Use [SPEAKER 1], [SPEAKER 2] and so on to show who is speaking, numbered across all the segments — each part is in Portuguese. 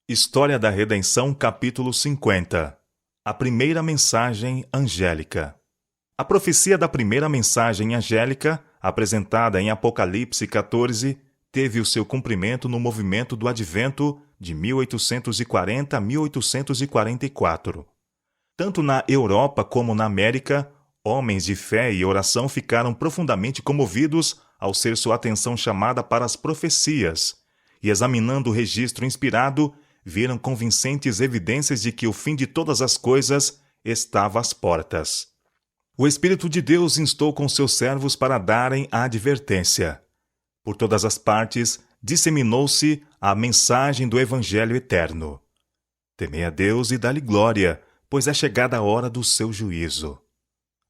[SPEAKER 1] História da Redenção, capítulo 50. A primeira mensagem angélica. A profecia da primeira mensagem angélica, apresentada em Apocalipse 14, teve o seu cumprimento no movimento do Advento de 1840 a 1844. Tanto na Europa como na América, homens de fé e oração ficaram profundamente comovidos ao ser sua atenção chamada para as profecias, e examinando o registro inspirado, viram convincentes evidências de que o fim de todas as coisas estava às portas. O Espírito de Deus instou com seus servos para darem a advertência. Por todas as partes, disseminou-se a mensagem do Evangelho eterno. Temei a Deus e dá-lhe glória, pois é chegada a hora do seu juízo.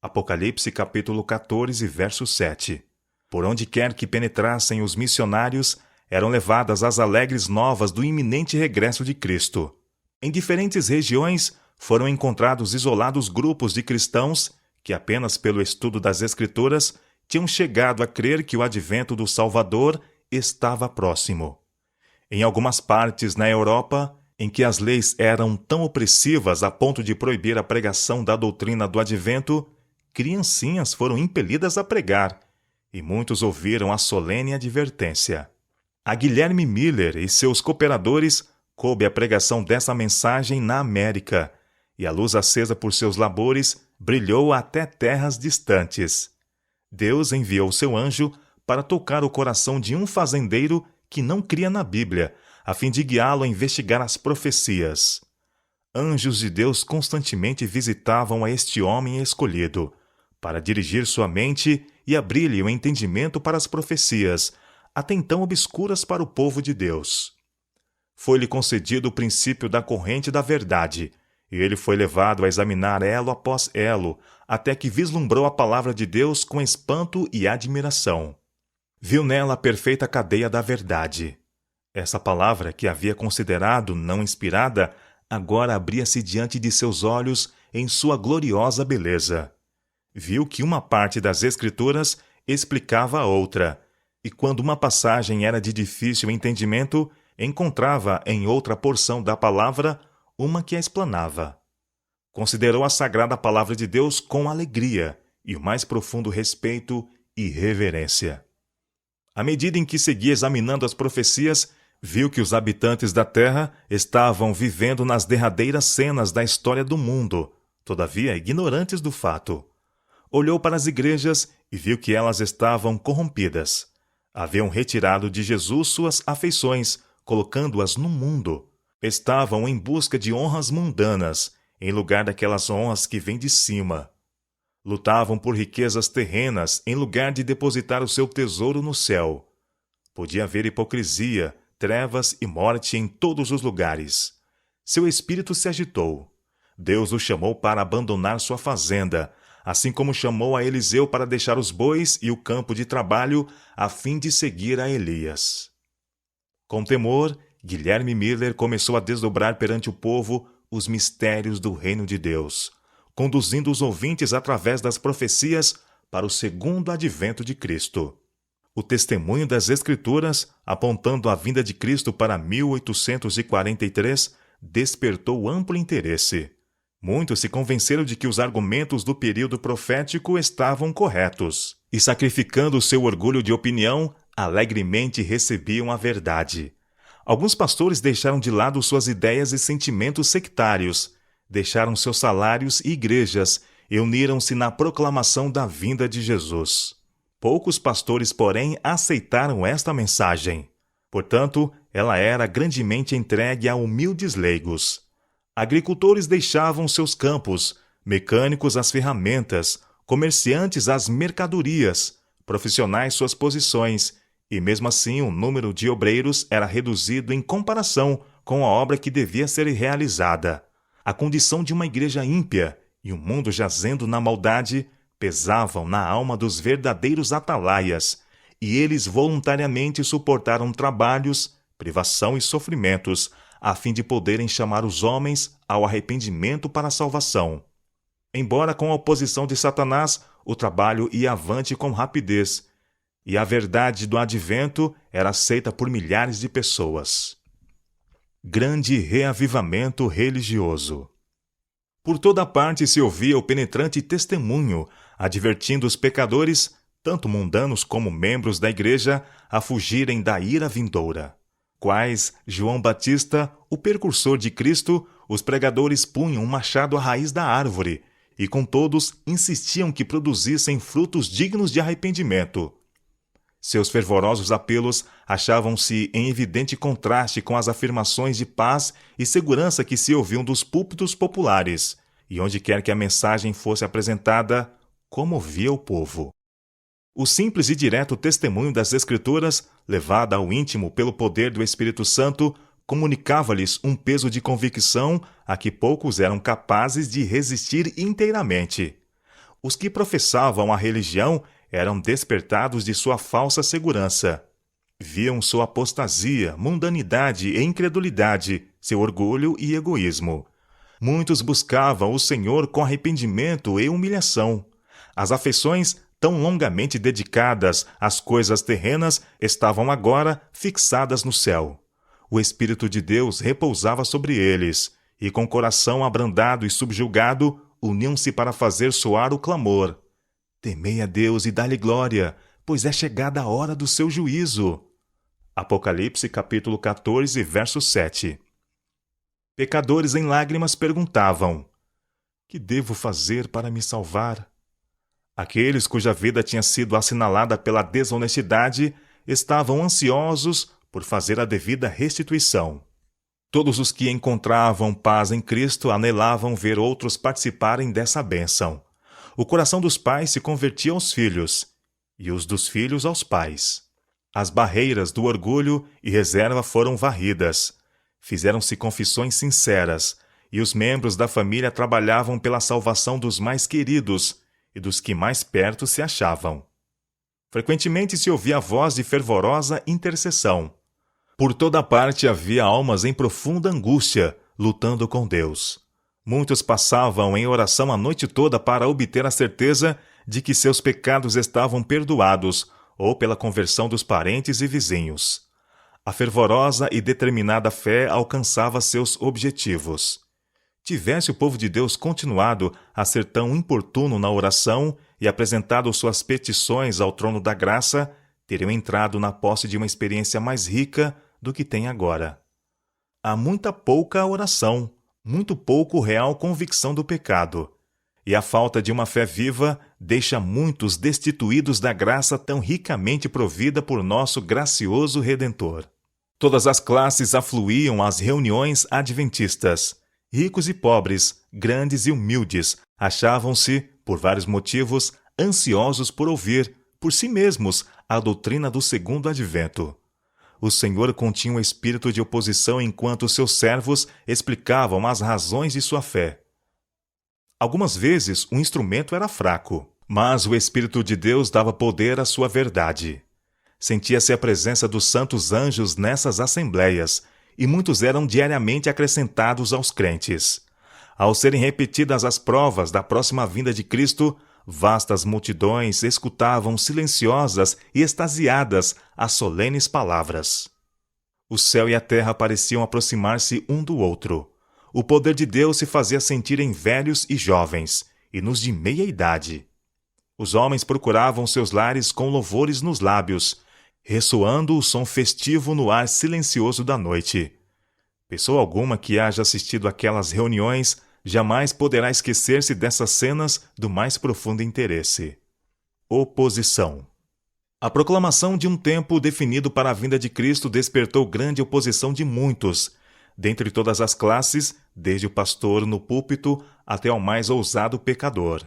[SPEAKER 1] Apocalipse capítulo 14, verso 7. Por onde quer que penetrassem os missionários, eram levadas as alegres novas do iminente regresso de Cristo. Em diferentes regiões, foram encontrados isolados grupos de cristãos que, apenas pelo estudo das Escrituras, tinham chegado a crer que o advento do Salvador estava próximo. Em algumas partes na Europa, em que as leis eram tão opressivas a ponto de proibir a pregação da doutrina do advento, criancinhas foram impelidas a pregar, e muitos ouviram a solene advertência. A Guilherme Miller e seus cooperadores coube a pregação dessa mensagem na América, e a luz acesa por seus labores brilhou até terras distantes. Deus enviou seu anjo para tocar o coração de um fazendeiro que não cria na Bíblia, a fim de guiá-lo a investigar as profecias. Anjos de Deus constantemente visitavam a este homem escolhido, para dirigir sua mente e abrir-lhe o entendimento para as profecias, até então obscuras para o povo de Deus. Foi-lhe concedido o princípio da corrente da verdade, e ele foi levado a examinar elo após elo, até que vislumbrou a palavra de Deus com espanto e admiração. Viu nela a perfeita cadeia da verdade. Essa palavra, que havia considerado não inspirada, agora abria-se diante de seus olhos em sua gloriosa beleza. Viu que uma parte das Escrituras explicava a outra, e quando uma passagem era de difícil entendimento, encontrava em outra porção da palavra uma que a explanava. Considerou a sagrada palavra de Deus com alegria e o mais profundo respeito e reverência. À medida em que seguia examinando as profecias, viu que os habitantes da terra estavam vivendo nas derradeiras cenas da história do mundo, todavia ignorantes do fato. Olhou para as igrejas e viu que elas estavam corrompidas. Haviam retirado de Jesus suas afeições, colocando-as no mundo. Estavam em busca de honras mundanas, em lugar daquelas honras que vêm de cima. Lutavam por riquezas terrenas, em lugar de depositar o seu tesouro no céu. Podia haver hipocrisia, trevas e morte em todos os lugares. Seu espírito se agitou. Deus o chamou para abandonar sua fazenda, assim como chamou a Eliseu para deixar os bois e o campo de trabalho a fim de seguir a Elias. Com temor, Guilherme Miller começou a desdobrar perante o povo os mistérios do reino de Deus, conduzindo os ouvintes através das profecias para o segundo advento de Cristo. O testemunho das Escrituras, apontando a vinda de Cristo para 1843, despertou amplo interesse. Muitos se convenceram de que os argumentos do período profético estavam corretos, e sacrificando o seu orgulho de opinião, alegremente recebiam a verdade. Alguns pastores deixaram de lado suas ideias e sentimentos sectários, deixaram seus salários e igrejas e uniram-se na proclamação da vinda de Jesus. Poucos pastores, porém, aceitaram esta mensagem. Portanto, ela era grandemente entregue a humildes leigos. Agricultores deixavam seus campos, mecânicos as ferramentas, comerciantes as mercadorias, profissionais suas posições, e mesmo assim o número de obreiros era reduzido em comparação com a obra que devia ser realizada. A condição de uma igreja ímpia e um mundo jazendo na maldade pesavam na alma dos verdadeiros atalaias, e eles voluntariamente suportaram trabalhos, privação e sofrimentos, a fim de poderem chamar os homens ao arrependimento para a salvação. Embora com a oposição de Satanás, o trabalho ia avante com rapidez, e a verdade do advento era aceita por milhares de pessoas. Grande reavivamento religioso. Por toda parte se ouvia o penetrante testemunho, advertindo os pecadores, tanto mundanos como membros da igreja, a fugirem da ira vindoura. Quais João Batista, o precursor de Cristo, os pregadores punham um machado à raiz da árvore, e com todos insistiam que produzissem frutos dignos de arrependimento. Seus fervorosos apelos achavam-se em evidente contraste com as afirmações de paz e segurança que se ouviam dos púlpitos populares, e onde quer que a mensagem fosse apresentada, comovia o povo. O simples e direto testemunho das Escrituras, levada ao íntimo pelo poder do Espírito Santo, comunicava-lhes um peso de convicção a que poucos eram capazes de resistir inteiramente. Os que professavam a religião eram despertados de sua falsa segurança. Viam sua apostasia, mundanidade e incredulidade, seu orgulho e egoísmo. Muitos buscavam o Senhor com arrependimento e humilhação. As afeições, tão longamente dedicadas às coisas terrenas, estavam agora fixadas no céu. O Espírito de Deus repousava sobre eles, e com coração abrandado e subjugado, uniam-se para fazer soar o clamor: temei a Deus e dá-lhe glória, pois é chegada a hora do seu juízo. Apocalipse capítulo 14, verso 7. Pecadores em lágrimas perguntavam: que devo fazer para me salvar? Aqueles cuja vida tinha sido assinalada pela desonestidade estavam ansiosos por fazer a devida restituição. Todos os que encontravam paz em Cristo anelavam ver outros participarem dessa bênção. O coração dos pais se convertia aos filhos, e os dos filhos aos pais. As barreiras do orgulho e reserva foram varridas. Fizeram-se confissões sinceras, e os membros da família trabalhavam pela salvação dos mais queridos e dos que mais perto se achavam. Frequentemente se ouvia a voz de fervorosa intercessão. Por toda parte havia almas em profunda angústia, lutando com Deus. Muitos passavam em oração a noite toda para obter a certeza de que seus pecados estavam perdoados, ou pela conversão dos parentes e vizinhos. A fervorosa e determinada fé alcançava seus objetivos. Tivesse o povo de Deus continuado a ser tão importuno na oração e apresentado suas petições ao trono da graça, teriam entrado na posse de uma experiência mais rica do que tem agora. Há muita pouca oração, muito pouco real convicção do pecado, e a falta de uma fé viva deixa muitos destituídos da graça tão ricamente provida por nosso gracioso Redentor. Todas as classes afluíam às reuniões adventistas. Ricos e pobres, grandes e humildes, achavam-se, por vários motivos, ansiosos por ouvir, por si mesmos, a doutrina do segundo advento. O Senhor continha um espírito de oposição enquanto seus servos explicavam as razões de sua fé. Algumas vezes o instrumento era fraco, mas o Espírito de Deus dava poder à sua verdade. Sentia-se a presença dos santos anjos nessas assembleias, e muitos eram diariamente acrescentados aos crentes. Ao serem repetidas as provas da próxima vinda de Cristo, vastas multidões escutavam silenciosas e extasiadas as solenes palavras. O céu e a terra pareciam aproximar-se um do outro. O poder de Deus se fazia sentir em velhos e jovens, e nos de meia idade. Os homens procuravam seus lares com louvores nos lábios, ressoando o som festivo no ar silencioso da noite. Pessoa alguma que haja assistido àquelas reuniões jamais poderá esquecer-se dessas cenas do mais profundo interesse. Oposição. A proclamação de um tempo definido para a vinda de Cristo despertou grande oposição de muitos, dentre todas as classes, desde o pastor no púlpito até ao mais ousado pecador.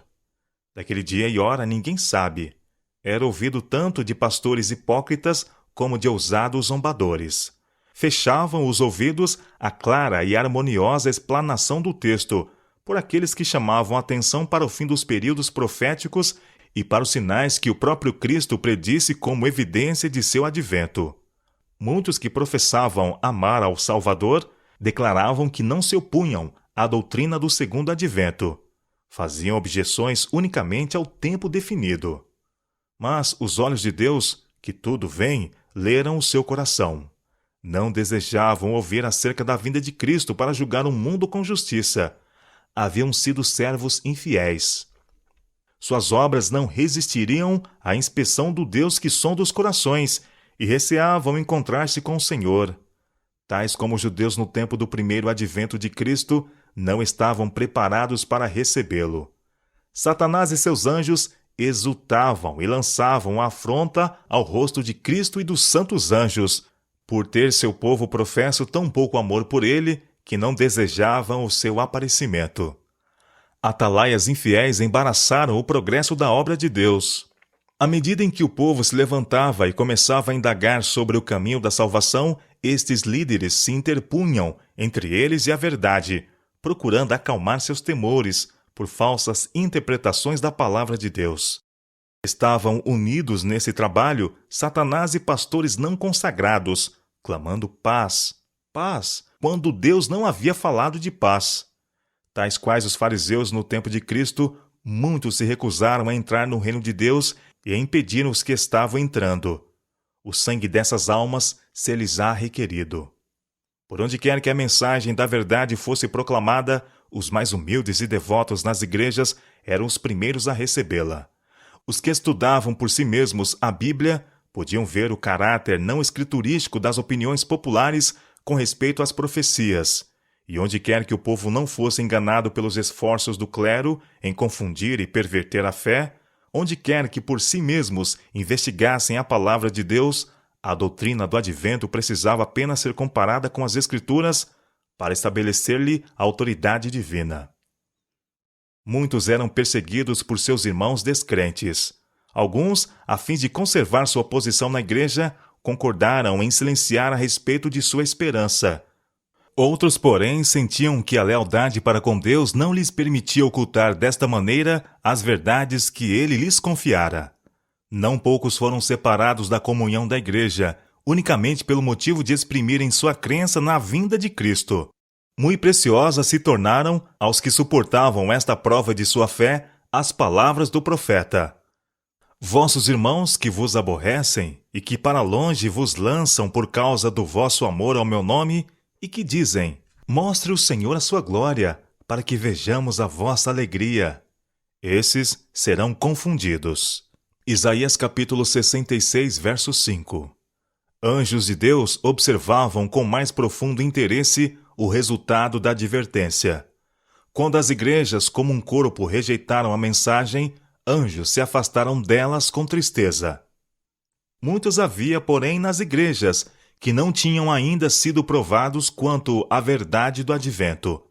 [SPEAKER 1] Daquele dia e hora ninguém sabe. Era ouvido tanto de pastores hipócritas como de ousados zombadores. Fechavam os ouvidos à clara e harmoniosa explanação do texto, por aqueles que chamavam a atenção para o fim dos períodos proféticos e para os sinais que o próprio Cristo predisse como evidência de seu advento. Muitos que professavam amar ao Salvador declaravam que não se opunham à doutrina do segundo advento. Faziam objeções unicamente ao tempo definido. Mas os olhos de Deus, que tudo veem, leram o seu coração. Não desejavam ouvir acerca da vinda de Cristo para julgar o mundo com justiça. Haviam sido servos infiéis. Suas obras não resistiriam à inspeção do Deus que sonda os corações e receavam encontrar-se com o Senhor. Tais como os judeus no tempo do primeiro advento de Cristo, não estavam preparados para recebê-lo. Satanás e seus anjos exultavam e lançavam afronta ao rosto de Cristo e dos santos anjos, por ter seu povo professo tão pouco amor por ele que não desejavam o seu aparecimento. Atalaias infiéis embaraçaram o progresso da obra de Deus. À medida em que o povo se levantava e começava a indagar sobre o caminho da salvação, estes líderes se interpunham entre eles e a verdade, procurando acalmar seus temores por falsas interpretações da palavra de Deus. Estavam unidos nesse trabalho Satanás e pastores não consagrados, clamando paz, paz, quando Deus não havia falado de paz. Tais quais os fariseus no tempo de Cristo, muitos se recusaram a entrar no reino de Deus e a impediram os que estavam entrando. O sangue dessas almas se lhes há requerido. Por onde quer que a mensagem da verdade fosse proclamada, os mais humildes e devotos nas igrejas eram os primeiros a recebê-la. Os que estudavam por si mesmos a Bíblia podiam ver o caráter não escriturístico das opiniões populares com respeito às profecias, e onde quer que o povo não fosse enganado pelos esforços do clero em confundir e perverter a fé, onde quer que por si mesmos investigassem a palavra de Deus, a doutrina do advento precisava apenas ser comparada com as Escrituras para estabelecer-lhe a autoridade divina. Muitos eram perseguidos por seus irmãos descrentes. Alguns, a fim de conservar sua posição na igreja, concordaram em silenciar a respeito de sua esperança. Outros, porém, sentiam que a lealdade para com Deus não lhes permitia ocultar desta maneira as verdades que ele lhes confiara. Não poucos foram separados da comunhão da igreja, unicamente pelo motivo de exprimirem sua crença na vinda de Cristo. Muito preciosas se tornaram, aos que suportavam esta prova de sua fé, as palavras do profeta. Vossos irmãos que vos aborrecem e que para longe vos lançam por causa do vosso amor ao meu nome, e que dizem, mostre o Senhor a sua glória, para que vejamos a vossa alegria. Esses serão confundidos. Isaías capítulo 66, verso 5. Anjos de Deus observavam com mais profundo interesse o resultado da advertência. Quando as igrejas, como um corpo, rejeitaram a mensagem, anjos se afastaram delas com tristeza. Muitos havia, porém, nas igrejas, que não tinham ainda sido provados quanto à verdade do advento.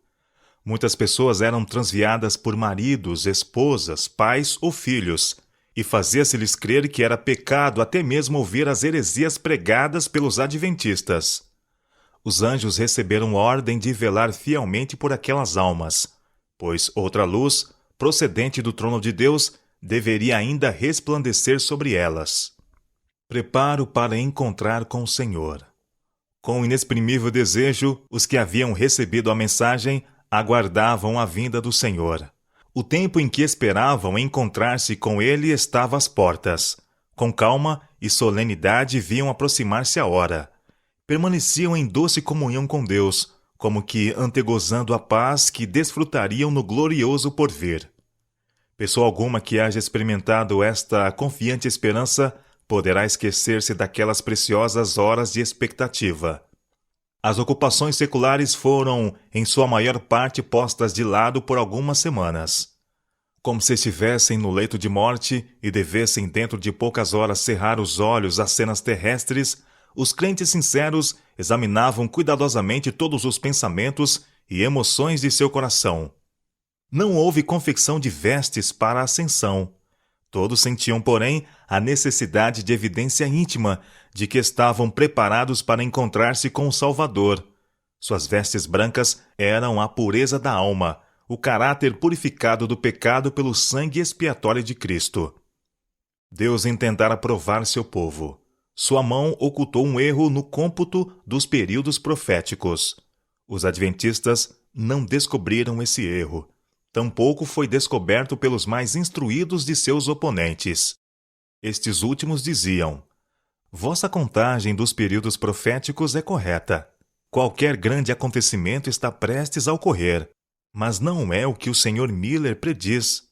[SPEAKER 1] Muitas pessoas eram transviadas por maridos, esposas, pais ou filhos, e fazia-se-lhes crer que era pecado até mesmo ouvir as heresias pregadas pelos adventistas. Os anjos receberam ordem de velar fielmente por aquelas almas, pois outra luz, procedente do trono de Deus, deveria ainda resplandecer sobre elas. Preparo para encontrar com o Senhor. Com inexprimível desejo, os que haviam recebido a mensagem aguardavam a vinda do Senhor. O tempo em que esperavam encontrar-se com ele estava às portas. Com calma e solenidade viam aproximar-se a hora. Permaneciam em doce comunhão com Deus, como que antegozando a paz que desfrutariam no glorioso porvir. Pessoa alguma que haja experimentado esta confiante esperança poderá esquecer-se daquelas preciosas horas de expectativa. As ocupações seculares foram, em sua maior parte, postas de lado por algumas semanas. Como se estivessem no leito de morte e devessem dentro de poucas horas cerrar os olhos às cenas terrestres, os crentes sinceros examinavam cuidadosamente todos os pensamentos e emoções de seu coração. Não houve confecção de vestes para a ascensão. Todos sentiam, porém, a necessidade de evidência íntima de que estavam preparados para encontrar-se com o Salvador. Suas vestes brancas eram a pureza da alma, o caráter purificado do pecado pelo sangue expiatório de Cristo. Deus intentara provar seu povo. Sua mão ocultou um erro no cômputo dos períodos proféticos. Os adventistas não descobriram esse erro. Tampouco foi descoberto pelos mais instruídos de seus oponentes. Estes últimos diziam: Vossa contagem dos períodos proféticos é correta. Qualquer grande acontecimento está prestes a ocorrer, mas não é o que o Sr. Miller prediz.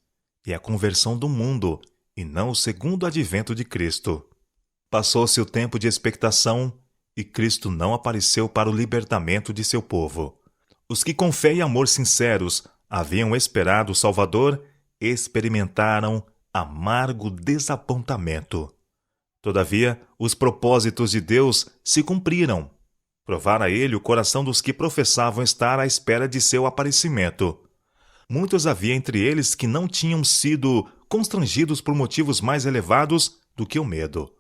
[SPEAKER 1] É a conversão do mundo, e não o segundo advento de Cristo. Passou-se o tempo de expectação, e Cristo não apareceu para o libertamento de seu povo. Os que com fé e amor sinceros haviam esperado o Salvador experimentaram amargo desapontamento. Todavia, os propósitos de Deus se cumpriram. Provara ele o coração dos que professavam estar à espera de seu aparecimento. Muitos havia entre eles que não tinham sido constrangidos por motivos mais elevados do que o medo.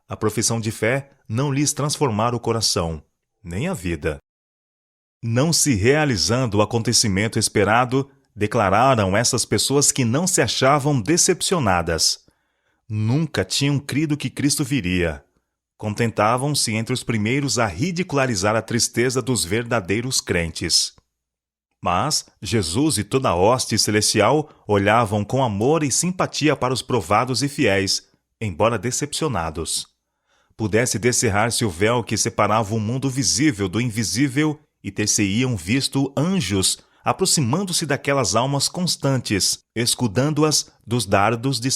[SPEAKER 1] A profissão de fé não lhes transformara o coração, nem a vida. Não se realizando o acontecimento esperado, declararam essas pessoas que não se achavam decepcionadas. Nunca tinham crido que Cristo viria. Contentavam-se entre os primeiros a ridicularizar a tristeza dos verdadeiros crentes. Mas Jesus e toda a hoste celestial olhavam com amor e simpatia para os provados e fiéis, embora decepcionados. Pudesse descerrar-se o véu que separava o mundo visível do invisível e ter-se-iam visto anjos aproximando-se daquelas almas constantes, escudando-as dos dardos de